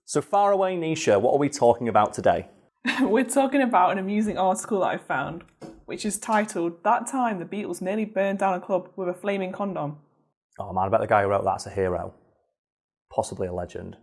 So far away, Nisha, what are we talking about today? We're talking about an amusing article that I found, which is titled, "That Time the Beatles Nearly Burned Down a Club with a Flaming Condom." Oh man, I bet the guy who wrote that's a hero. Possibly a legend.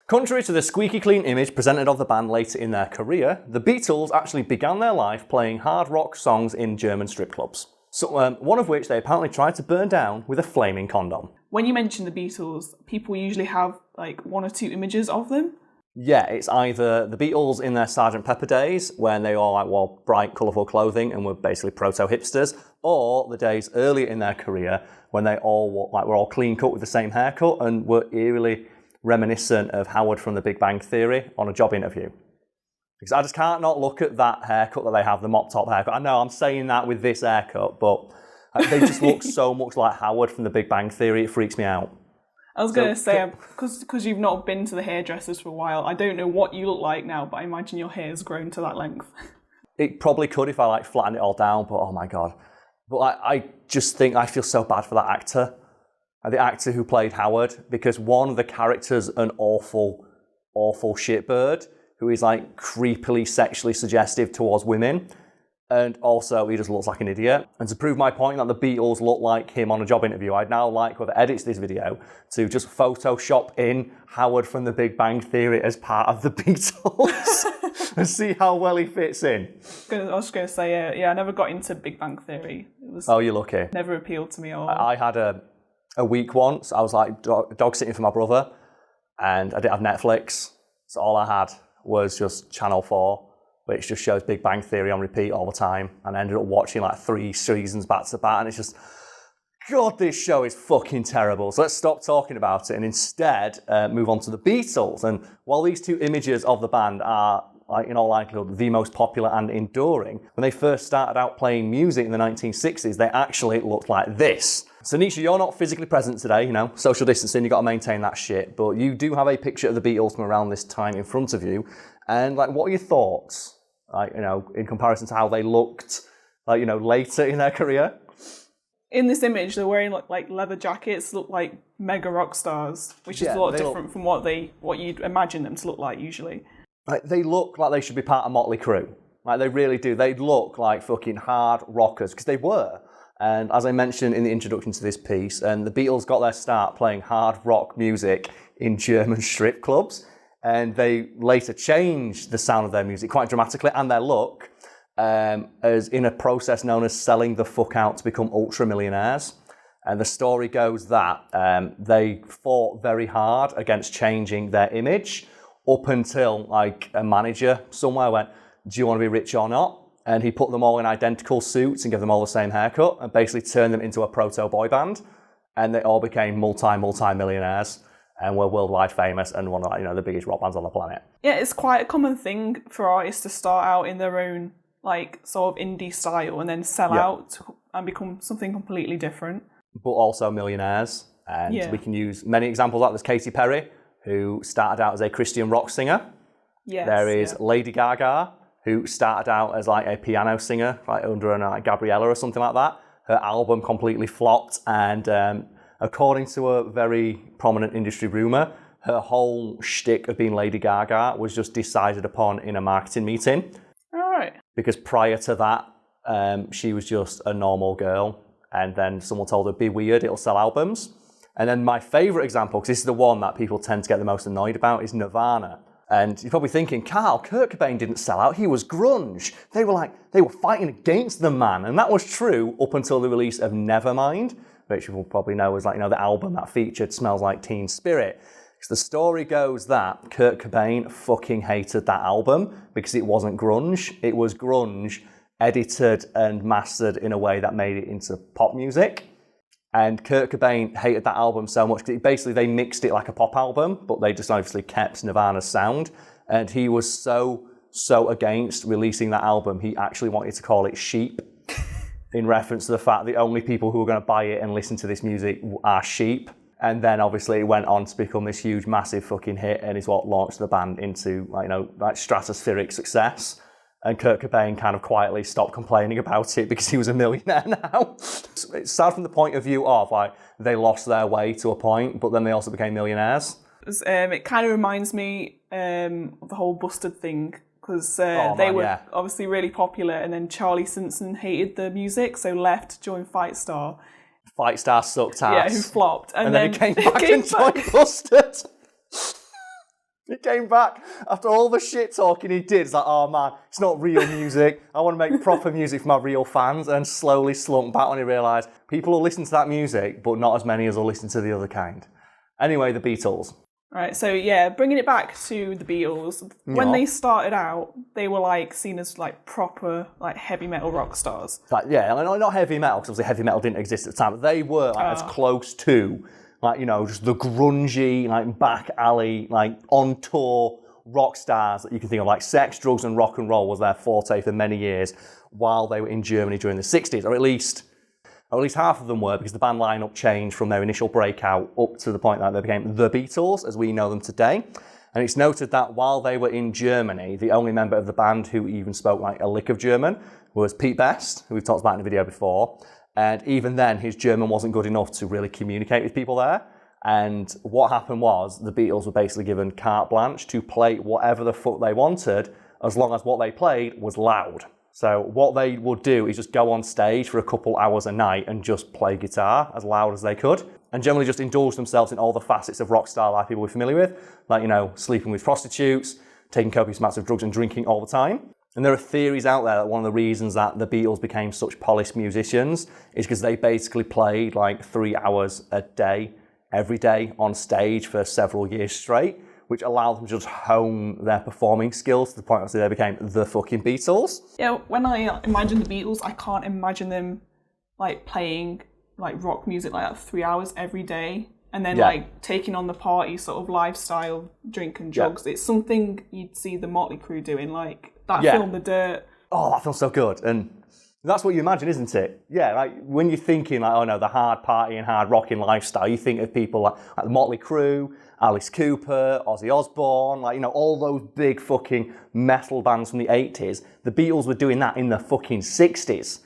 Contrary to the squeaky clean image presented of the band later in their career, the Beatles actually began their life playing hard rock songs in German strip clubs. So, one of which they apparently tried to burn down with a flaming condom. When you mention the Beatles, people usually have like one or two images of them. Yeah, it's either the Beatles in their Sgt. Pepper days, when they all wore bright, colourful clothing and were basically proto-hipsters, or the days earlier in their career when they all were all clean cut with the same haircut and were eerily reminiscent of Howard from The Big Bang Theory on a job interview. Because I just can't not look at that haircut that they have, the mop top haircut. I know I'm saying that with this haircut, but they just look so much like Howard from The Big Bang Theory, it freaks me out. I was going to say, because you've not been to the hairdressers for a while, I don't know what you look like now, but I imagine your hair's grown to that length. It probably could if I flattened it all down, but oh my God. But I just think I feel so bad for that actor. The actor who played Howard, because one of the characters, an awful, awful shitbird, who is creepily sexually suggestive towards women. And also, he just looks like an idiot. And to prove my point that the Beatles look like him on a job interview, I'd now like whoever edits this video to just Photoshop in Howard from The Big Bang Theory as part of the Beatles and see how well he fits in. I was just going to say, yeah, I never got into Big Bang Theory. Oh, you're lucky. Never appealed to me at all. I had a week once. I was dog sitting for my brother, and I didn't have Netflix, so all I had was just Channel 4. Which just shows Big Bang Theory on repeat all the time. And I ended up watching 3 seasons back to back, and it's just, God, this show is fucking terrible. So let's stop talking about it and instead move on to the Beatles. And while these two images of the band are, in all likelihood, the most popular and enduring, when they first started out playing music in the 1960s, they actually looked like this. So Nisha, you're not physically present today, social distancing, you've got to maintain that shit, but you do have a picture of the Beatles from around this time in front of you. And what are your thoughts, in comparison to how they looked, later in their career? In this image, they're wearing leather jackets, look like mega rock stars, which is a lot different from what you'd imagine them to look like usually. They look like they should be part of Motley Crue. They really do. They look like fucking hard rockers, because they were. And as I mentioned in the introduction to this piece, and the Beatles got their start playing hard rock music in German strip clubs. And they later changed the sound of their music quite dramatically and their look as in a process known as selling the fuck out to become ultra millionaires. And the story goes that they fought very hard against changing their image up until a manager somewhere went, "Do you want to be rich or not?" And he put them all in identical suits and gave them all the same haircut and basically turned them into a proto boy band. And they all became multi-millionaires. And were worldwide famous and one of the biggest rock bands on the planet. Yeah, it's quite a common thing for artists to start out in their own sort of indie style and then sell out and become something completely different. But also millionaires. And we can use many examples like there's Katy Perry, who started out as a Christian rock singer. Yes, there is Lady Gaga, who started out as a piano singer, under an Gabriella or something like that. Her album completely flopped and according to a very prominent industry rumour, her whole shtick of being Lady Gaga was just decided upon in a marketing meeting. All right. Because prior to that, she was just a normal girl. And then someone told her, be weird, it'll sell albums. And then my favourite example, because this is the one that people tend to get the most annoyed about, is Nirvana. And you're probably thinking, Karl, Kurt Cobain didn't sell out, he was grunge. They were fighting against the man. And that was true up until the release of Nevermind, which you will probably know as the album that featured Smells Like Teen Spirit. Because the story goes that Kurt Cobain fucking hated that album because it wasn't grunge. It was grunge edited and mastered in a way that made it into pop music. And Kurt Cobain hated that album so much because basically they mixed it like a pop album, but they just obviously kept Nirvana's sound. And he was so against releasing that album, he actually wanted to call it Sheep. In reference to the fact the only people who are going to buy it and listen to this music are sheep. And then obviously it went on to become this huge, massive fucking hit and is what launched the band into stratospheric success. And Kurt Cobain kind of quietly stopped complaining about it because he was a millionaire now. It's sad from the point of view of they lost their way to a point, but then they also became millionaires. It kind of reminds me of the whole Busted thing, because they were obviously really popular, and then Charlie Simpson hated the music, so left, joined Fight Star. Fight Star sucked ass. Yeah, who flopped. And then he came back and joined Busted. He came back after all the shit talking he did. It's like, oh man, it's not real music. I want to make proper music for my real fans. And slowly slumped back when he realised people will listen to that music, but not as many as will listen to the other kind. Anyway, the Beatles. Right, so yeah, bringing it back to the Beatles. When they started out, they were like seen as like proper like heavy metal rock stars. Like, yeah, not heavy metal, because obviously heavy metal didn't exist at the time, but they were like, as close to, like, you know, just the grungy, like back alley, like on tour rock stars that you can think of. Like sex, drugs and rock and roll was their forte for many years while they were in Germany during the 60s, or at least half of them were, because the band lineup changed from their initial breakout up to the point that they became the Beatles as we know them today. And it's noted that while they were in Germany, the only member of the band who even spoke like a lick of German was Pete Best, who we've talked about in the video before. And even then, his German wasn't good enough to really communicate with people there. And what happened was the Beatles were basically given carte blanche to play whatever the fuck they wanted, as long as what they played was loud. So what they would do is just go on stage for a couple hours a night and just play guitar as loud as they could, and generally just indulge themselves in all the facets of rock star life people were familiar with, like, you know, sleeping with prostitutes, taking copious amounts of drugs and drinking all the time. And there are theories out there that one of the reasons that the Beatles became such polished musicians is because they basically played like 3 hours a day, every day on stage for several years straight, which allowed them to just hone their performing skills to the point where they became the fucking Beatles. Yeah, when I imagine the Beatles, I can't imagine them like playing like rock music like that 3 hours every day, and then like taking on the party sort of lifestyle, drinking drugs. It's something you'd see the Motley Crue doing, like that film The Dirt. Oh, that feels so good. And that's what you imagine, isn't it? Yeah, like when you're thinking like, oh no, the hard party and hard rocking lifestyle, you think of people like the Motley Crue, Alice Cooper, Ozzy Osbourne, like, you know, all those big fucking metal bands from the 80s. The Beatles were doing that in the fucking 60s.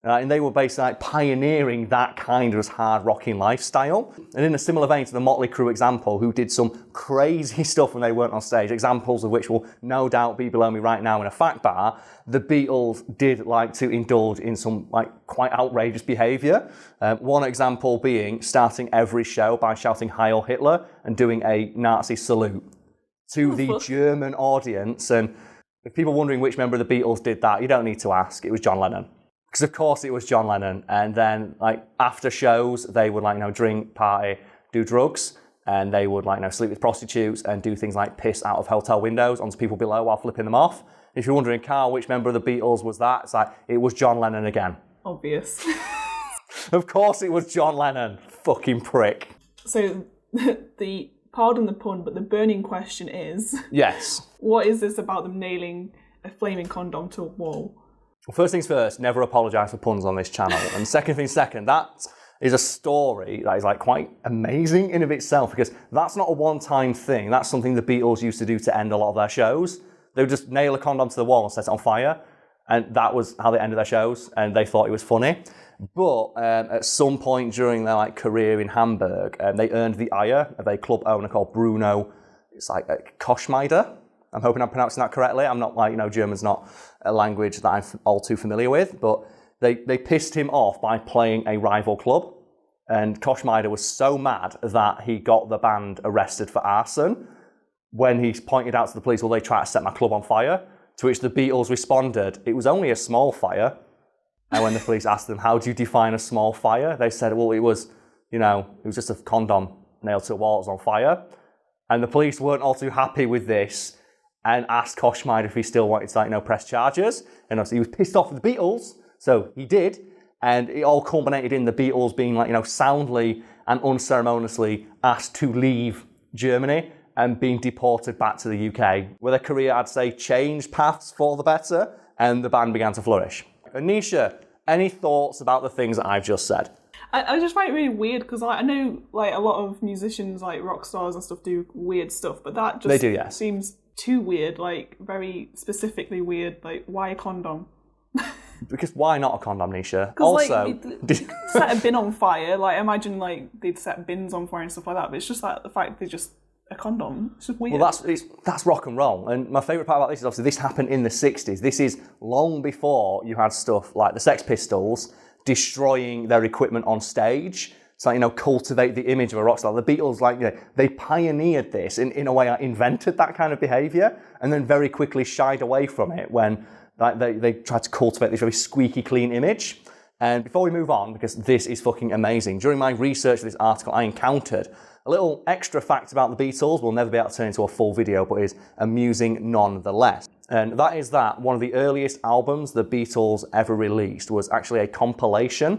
And they were basically like pioneering that kind of hard rocking lifestyle. And in a similar vein to the Motley Crue example, who did some crazy stuff when they weren't on stage, examples of which will no doubt be below me right now in a fact bar, the Beatles did like to indulge in some like quite outrageous behaviour. One example being starting every show by shouting Heil Hitler and doing a Nazi salute to the German audience. And if people are wondering which member of the Beatles did that, you don't need to ask. It was John Lennon. Because of course it was John Lennon. And then like after shows, they would like, you know, drink, party, do drugs, and they would like, you know, sleep with prostitutes and do things like piss out of hotel windows onto people below while flipping them off. If you're wondering, Karl, which member of the Beatles was that? It's like, it was John Lennon again. Obvious. Of course it was John Lennon. Fucking prick. So pardon the pun, but the burning question is... Yes. What is this about them nailing a flaming condom to a wall? Well, first things first, never apologise for puns on this channel. And second things second, that is a story that is like quite amazing in of itself, because that's not a one-time thing. That's something the Beatles used to do to end a lot of their shows. They would just nail a condom to the wall and set it on fire. And that was how they ended their shows, and they thought it was funny. But at some point during their like career in Hamburg, they earned the ire of a club owner called Bruno. It's like Koschmider. I'm hoping I'm pronouncing that correctly. I'm not like, you know, German's not a language that I'm all too familiar with, but they pissed him off by playing a rival club. And Koschmider was so mad that he got the band arrested for arson. When he pointed out to the police, well, they tried to set my club on fire, to which the Beatles responded, it was only a small fire. And when the police asked them, how do you define a small fire? They said, well, it was just a condom nailed to a wall, it was on fire. And the police weren't all too happy with this and asked Koschmider if he still wanted to, like, you know, press charges. And obviously he was pissed off with the Beatles, so he did. And it all culminated in the Beatles being, like, you know, soundly and unceremoniously asked to leave Germany and being deported back to the UK, where their career, I'd say, changed paths for the better, and the band began to flourish. Nisha, any thoughts about the things that I've just said? I just find it really weird, because I know like a lot of musicians, like rock stars and stuff, do weird stuff, but that just seems too weird, like very specifically weird. Like, why a condom? Because why not a condom, Nisha? Also, like, set a bin on fire. Like, imagine like they'd set bins on fire and stuff like that. But it's just like the fact they just a condom. It's just weird. Well, that's rock and roll. And my favourite part about this is obviously this happened in the 60s. This is long before you had stuff like the Sex Pistols destroying their equipment on stage. It's like, cultivate the image of a rock star. The Beatles, they pioneered this in a way, invented that kind of behaviour, and then very quickly shied away from it when they tried to cultivate this very squeaky clean image. And before we move on, because this is fucking amazing, during my research for this article, I encountered a little extra fact about the Beatles. We'll never be able to turn into a full video, but is amusing nonetheless. And that is that one of the earliest albums the Beatles ever released was actually a compilation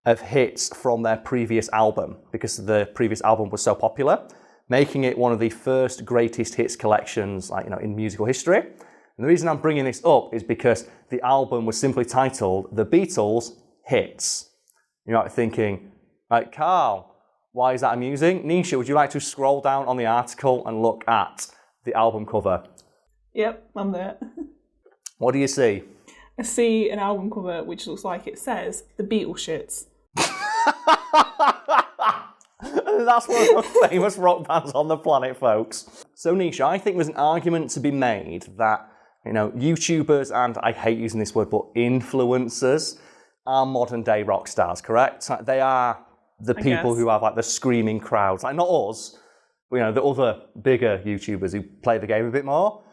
of hits from their previous album, because the previous album was so popular, making it one of the first greatest hits collections in musical history. And the reason I'm bringing this up is because the album was simply titled The Beatles Hits. You're thinking, Karl, why is that amusing? Nisha, would you like to scroll down on the article and look at the album cover? Yep, I'm there. What do you see? I see an album cover which looks like it says The Beatles Shits. That's one of the most famous rock bands on the planet, folks. So, Nisha, I think there's an argument to be made that, YouTubers, and I hate using this word, but influencers are modern day rock stars, correct? They are the people who have the screaming crowds. Not us, but, the other bigger YouTubers who play the game a bit more.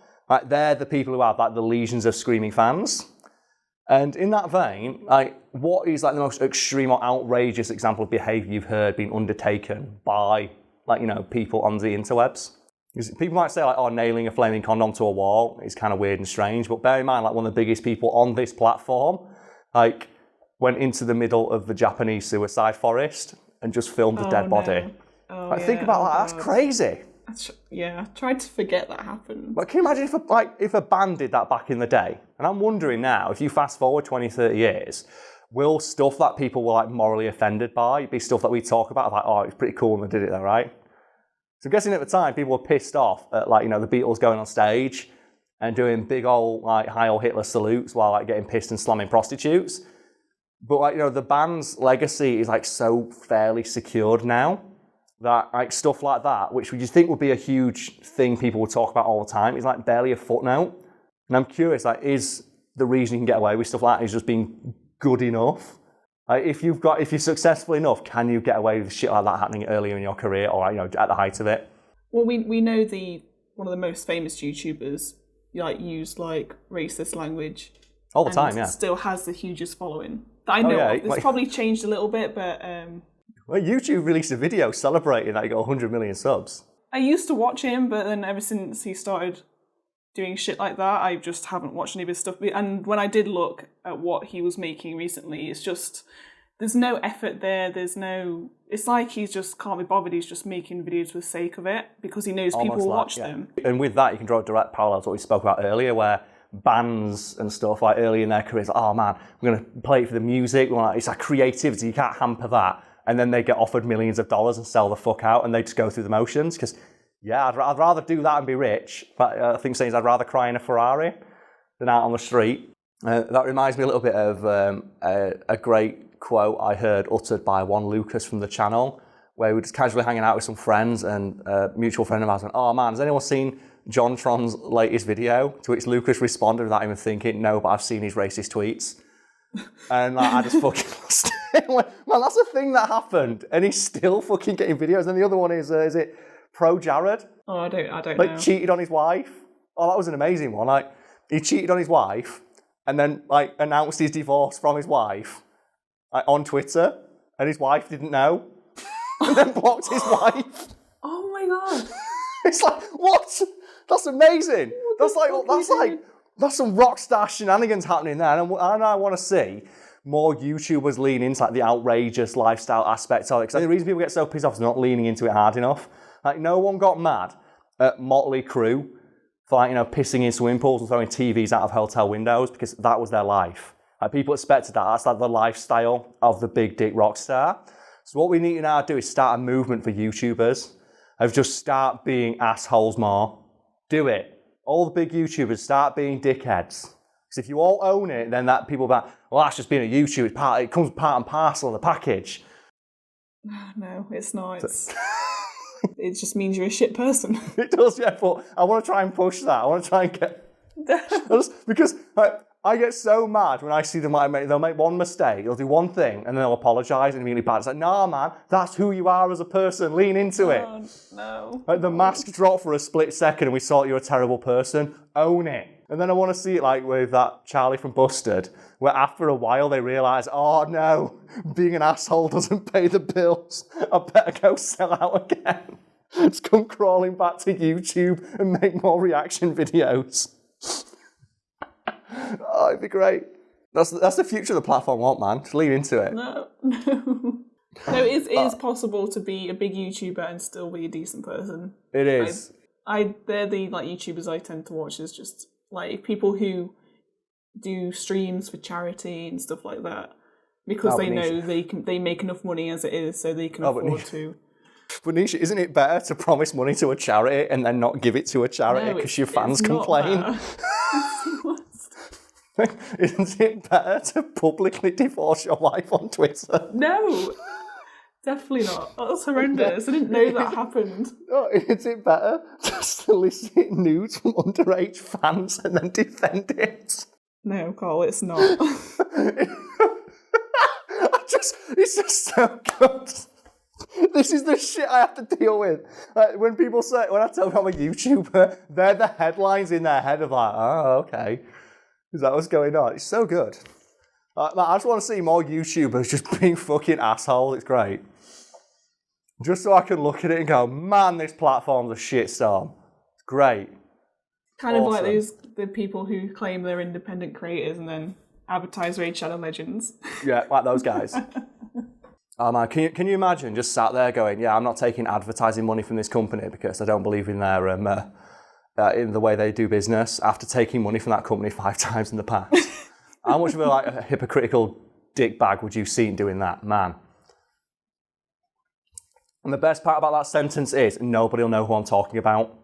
They're the people who have the legions of screaming fans. And in that vein, what is the most extreme or outrageous example of behaviour you've heard being undertaken by people on the interwebs? Because people might say nailing a flaming condom to a wall is kind of weird and strange, but bear in mind one of the biggest people on this platform went into the middle of the Japanese suicide forest and just filmed a dead body. Think about that. That's crazy. I tried to forget that happened. But can you imagine if a band did that back in the day? And I'm wondering now, if you fast forward 20, 30 years, will stuff that people were morally offended by be stuff that we talk about? It's pretty cool when they did it though, right? So I'm guessing at the time, people were pissed off at the Beatles going on stage and doing big old Heil Hitler salutes while getting pissed and slamming prostitutes. But the band's legacy is so fairly secured now that stuff like that, which would you think would be a huge thing people would talk about all the time, is barely a footnote. And I'm curious, is the reason you can get away with stuff like that is just being good enough? If you're successful enough, can you get away with shit like that happening earlier in your career or at the height of it? Well, we know one of the most famous YouTubers used racist language all the time, yeah. Still has the hugest following that I know of. It's probably changed a little bit, but well, YouTube released a video celebrating that he got 100 million subs. I used to watch him, but then ever since he started doing shit like that, I just haven't watched any of his stuff. And when I did look at what he was making recently, it's just, there's no effort there. It's like he's just can't be bothered. He's just making videos for the sake of it because he knows people will watch them. And with that, you can draw a direct parallel to what we spoke about earlier, where bands and stuff early in their careers, oh man, we're going to play it for the music. It's creativity. You can't hamper that. And then they get offered millions of dollars and sell the fuck out, and they just go through the motions because, I'd rather do that and be rich. But I think saying I'd rather cry in a Ferrari than out on the street. That reminds me a little bit of a great quote I heard uttered by one Lucas from the channel, where we were just casually hanging out with some friends, and a mutual friend of ours went, "Oh man, has anyone seen John Tron's latest video?" To which Lucas responded without even thinking, "No, but I've seen his racist tweets." And I just fucking lost it. Man, that's a thing that happened, and he's still fucking getting videos. And the other one is it Pro Jared? Oh, I don't know. Cheated on his wife. Oh, that was an amazing one. He cheated on his wife, and then announced his divorce from his wife on Twitter, and his wife didn't know, and then blocked his wife. Oh my god! It's what? That's amazing. That's some rock star shenanigans happening there, and I want to see more YouTubers lean into the outrageous lifestyle aspects of it. Because the reason people get so pissed off is they're not leaning into it hard enough. No one got mad at Motley Crue for pissing in swimming pools and throwing TVs out of hotel windows because that was their life. People expected that. That's the lifestyle of the big dick rock star. So what we need to now do is start a movement for YouTubers of just start being assholes more. Do it. All the big YouTubers start being dickheads. Because if you all own it, then that people are well, that's just being a YouTuber. It comes part and parcel of the package. No, it's not. It just means you're a shit person. It does, yeah, but I want to try and push that. I want to try and get... because I get so mad when I see them, they'll make one mistake, they'll do one thing, and then they'll apologise and immediately bad. It's like, nah, man, that's who you are as a person. Lean into it. No. Like, the mask dropped for a split second and we thought you're a terrible person. Own it. And then I want to see it like with that Charlie from Busted, where after a while they realise, oh no, being an asshole doesn't pay the bills. I better go sell out again. Just come crawling back to YouTube and make more reaction videos. Oh, it'd be great. That's the future of the platform, man. Just lean into it. No. No, it is possible to be a big YouTuber and still be a decent person. It is. They're the YouTubers I tend to watch is just people who do streams for charity and stuff like that because they know they make enough money as it is, so they can afford to. But Nisha, isn't it better to promise money to a charity and then not give it to a charity because your fans complain? Isn't it better to publicly divorce your wife on Twitter? No, definitely not. That's horrendous. I didn't know that happened. Oh, is it better to solicit nudes from underage fans and then defend it? No, Karl, it's not. It's just so good. This is the shit I have to deal with. Like, when I tell them I'm a YouTuber, they're the headlines in their head of like, oh, okay. Is that what's going on? It's so good. I just want to see more YouTubers just being fucking assholes. It's great. Just so I can look at it and go, man, this platform's a shitstorm. It's great. Kind of like the people who claim they're independent creators and then advertise Raid Shadow Legends. Yeah, like those guys. Oh man, can you imagine just sat there going, yeah, I'm not taking advertising money from this company because I don't believe in their in the way they do business after taking money from that company 5 times in the past. How much of a hypocritical dickbag would you see in doing that, man? And the best part about that sentence is nobody will know who I'm talking about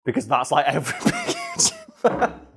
because that's like every YouTuber.